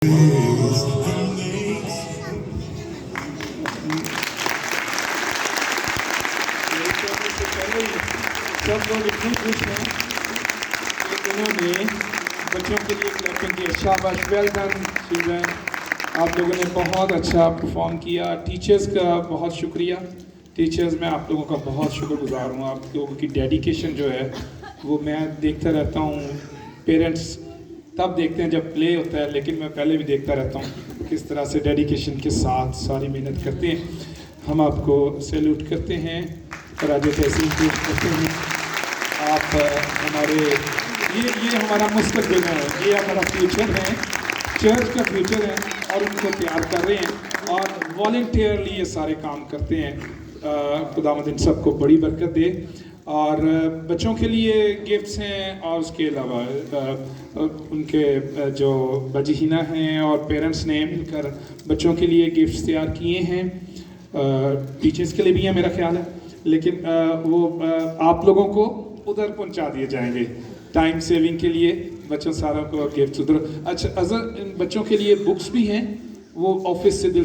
सब लोग इतने खुश हैं कि उन्होंने बच्चों के लिए क्लैपिंग की। शाबाश, वेल डन चिल्ड्रन, आप लोगों ने बहुत अच्छा परफॉर्म किया। टीचर्स का बहुत शुक्रिया। टीचर्स, मैं आप लोगों का बहुत शुक्रगुजार हूँ। आप लोगों की डेडिकेशन जो है वो मैं देखता रहता हूँ। पेरेंट्स तब देखते हैं जब प्ले होता है, लेकिन मैं पहले भी देखता रहता हूँ किस तरह से डेडिकेशन के साथ सारी मेहनत करते हैं। हम आपको सैल्यूट करते हैं और आज तहसील पेश करते हैं। आप हमारे ये हमारा मुस्तकबिल है, ये हमारा फ्यूचर है, चर्च का फ्यूचर है और उनको तैयार कर रहे हैं और वॉलंटियरली ये सारे काम करते हैं। खुदावंद इन सबको बड़ी बरकत दे। और बच्चों के लिए गिफ्ट्स हैं और उसके अलावा उनके जो बजीहिना हैं और पेरेंट्स ने मिलकर बच्चों के लिए गिफ्ट्स तैयार किए हैं। टीचर्स के लिए भी है मेरा ख्याल है, लेकिन वो आप लोगों को उधर पहुंचा दिए जाएंगे टाइम सेविंग के लिए। बच्चों सारों को गिफ्ट्स उधर। अच्छा, अजर इन बच्चों के लिए बुक्स भी हैं, वो ऑफिस से दिल